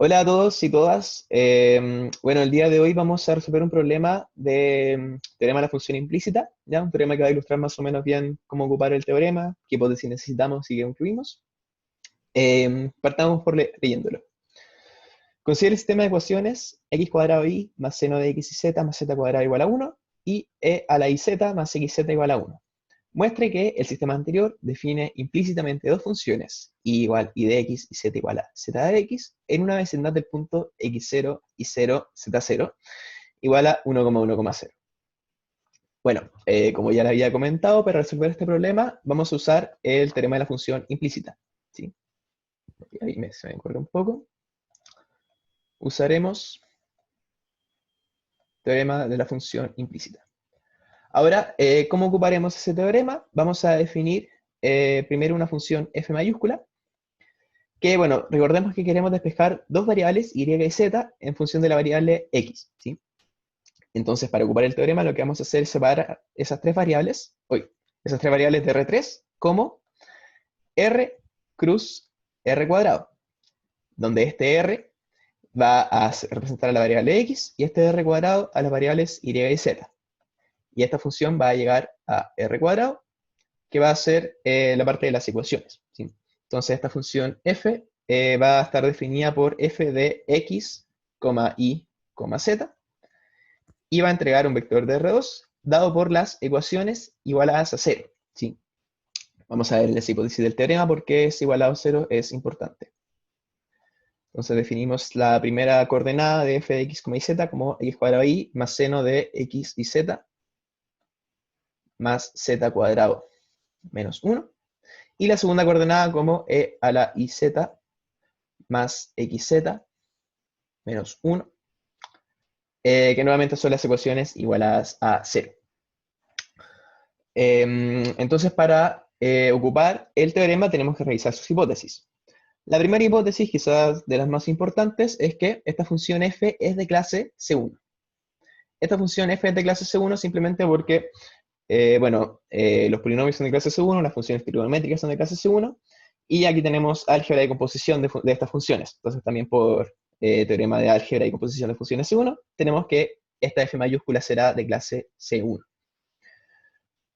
Hola a todos y todas. Bueno, el día de hoy vamos a resolver un problema de teorema de la función implícita, ¿ya? Un teorema que va a ilustrar más o menos bien cómo ocupar el teorema, qué hipótesis necesitamos y qué incluimos. Partamos por leyéndolo. Considera el sistema de ecuaciones x cuadrado y más seno de x y z más z cuadrado igual a 1 y e a la iz más xz igual a 1. Muestre que el sistema anterior define implícitamente dos funciones, y igual y de x y z igual a z de x, en una vecindad del punto x0 y 0, z0, igual a 1,1,0. Bueno, como ya le había comentado, para resolver este problema vamos a usar el teorema de la función implícita. ¿Sí? Ahí se me encuentra un poco. Usaremos teorema de la función implícita. Ahora, ¿cómo ocuparemos ese teorema? Vamos a definir primero una función f mayúscula, que, bueno, recordemos que queremos despejar dos variables, y y z, en función de la variable x, ¿sí? Entonces, para ocupar el teorema, lo que vamos a hacer es separar esas tres variables de R3 como R cruz R cuadrado, donde este R va a representar a la variable x y este R cuadrado a las variables y z. Y esta función va a llegar a R cuadrado, que va a ser la parte de las ecuaciones, ¿sí? Entonces esta función f va a estar definida por f de x, y, z, y va a entregar un vector de R2 dado por las ecuaciones igualadas a 0, ¿sí? Vamos a ver las hipótesis del teorema porque es igualado a 0 es importante. Entonces definimos la primera coordenada de f de x, y z como x cuadrado y más seno de x y z más z cuadrado menos 1. Y la segunda coordenada como e a la iz más xz menos 1, que nuevamente son las ecuaciones igualadas a 0. Entonces, para ocupar el teorema tenemos que revisar sus hipótesis. La primera hipótesis, quizás de las más importantes, es que esta función f es de clase C1. Esta función f es de clase C1 simplemente porque, los polinomios son de clase C1, las funciones trigonométricas son de clase C1, y aquí tenemos álgebra de composición de estas funciones. Entonces, también por teorema de álgebra y composición de funciones C1, tenemos que esta f mayúscula será de clase C1.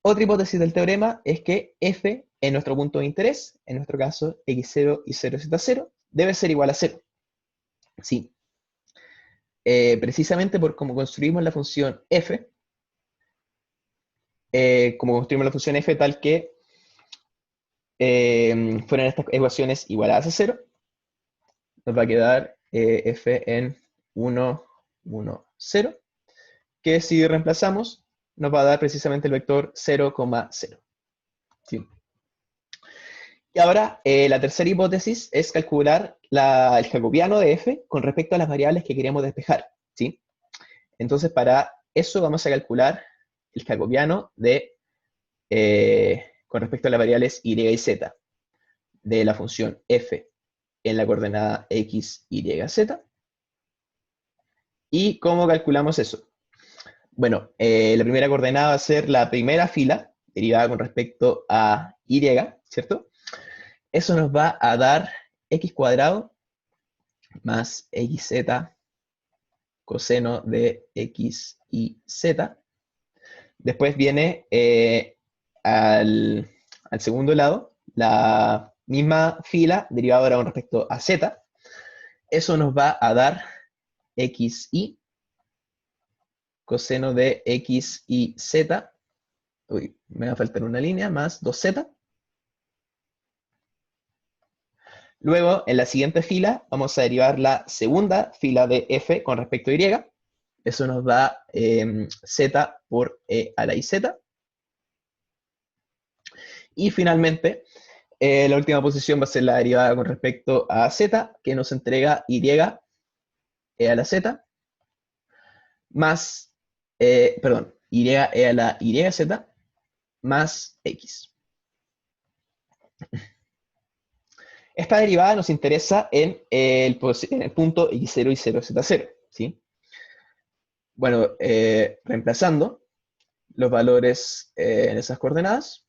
Otra hipótesis del teorema es que f en nuestro punto de interés, en nuestro caso x0 y 0z0, debe ser igual a 0. Sí. Precisamente por cómo construimos la función f, tal que fueran estas ecuaciones igualadas a 0, nos va a quedar f en 1, 1, 0, que si reemplazamos nos va a dar precisamente el vector 0,0. ¿Sí? Y ahora, la tercera hipótesis es calcular el jacobiano de f con respecto a las variables que queremos despejar, ¿sí? Entonces, para eso vamos a calcular el jacobiano con respecto a las variables y y z de la función f en la coordenada x, y, z. ¿Y cómo calculamos eso? Bueno, la primera coordenada va a ser la primera fila derivada con respecto a y, ¿cierto? Eso nos va a dar x cuadrado más xz coseno de x y z. Después viene al segundo lado la misma fila derivada ahora con respecto a z. Eso nos va a dar xy coseno de x y z. Uy, me va a faltar una línea, más 2z. Luego, en la siguiente fila, vamos a derivar la segunda fila de f con respecto a y. Eso nos da z por e a la iz. Y finalmente, la última posición va a ser la derivada con respecto a z, que nos entrega y e a la z, más, y e a la yz, más x. Esta derivada nos interesa en el punto x0 y 0z0, ¿sí? Bueno, reemplazando los valores en esas coordenadas,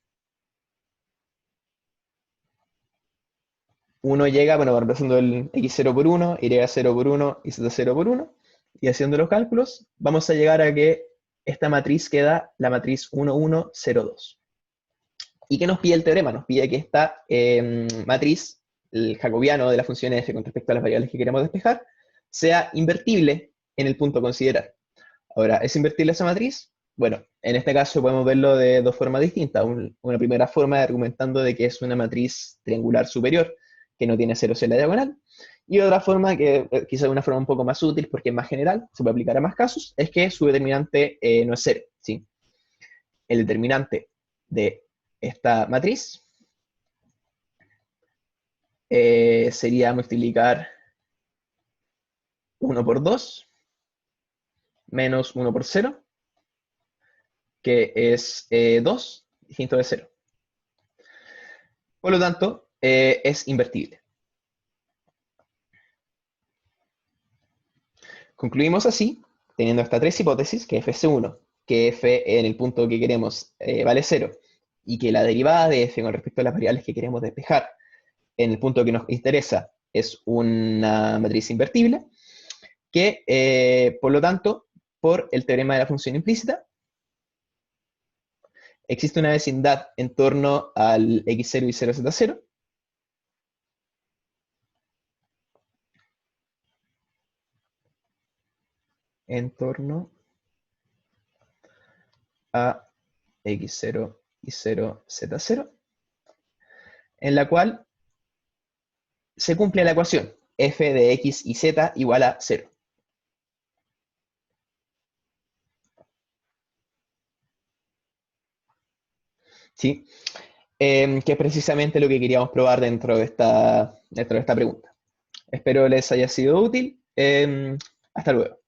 uno llega, bueno, reemplazando el x0 por 1, y0 por 1 y z0 por 1, y haciendo los cálculos, vamos a llegar a que esta matriz queda la matriz 1, 1, 0, 2. ¿Y qué nos pide el teorema? Nos pide que esta matriz, el jacobiano de la función f con respecto a las variables que queremos despejar, sea invertible en el punto a considerar. Ahora, ¿es invertible esa matriz? Bueno, en este caso podemos verlo de dos formas distintas. Una primera forma argumentando de que es una matriz triangular superior, que no tiene ceros en la diagonal. Y otra forma, que quizás una forma un poco más útil, porque es más general, se puede aplicar a más casos, es que su determinante no es cero, ¿sí? El determinante de esta matriz sería multiplicar 1 por 2 menos 1 por 0, que es 2, distinto de 0. Por lo tanto, es invertible. Concluimos así, teniendo estas tres hipótesis, que f es 1, que f en el punto que queremos vale 0, y que la derivada de f con respecto a las variables que queremos despejar en el punto que nos interesa es una matriz invertible, que por lo tanto, por el teorema de la función implícita, existe una vecindad en torno al x0 y 0z0, en torno a x0 y 0z0, en la cual se cumple la ecuación f de x y z igual a 0. ¿Sí? Que es precisamente lo que queríamos probar dentro de esta pregunta. Espero les haya sido útil. Hasta luego.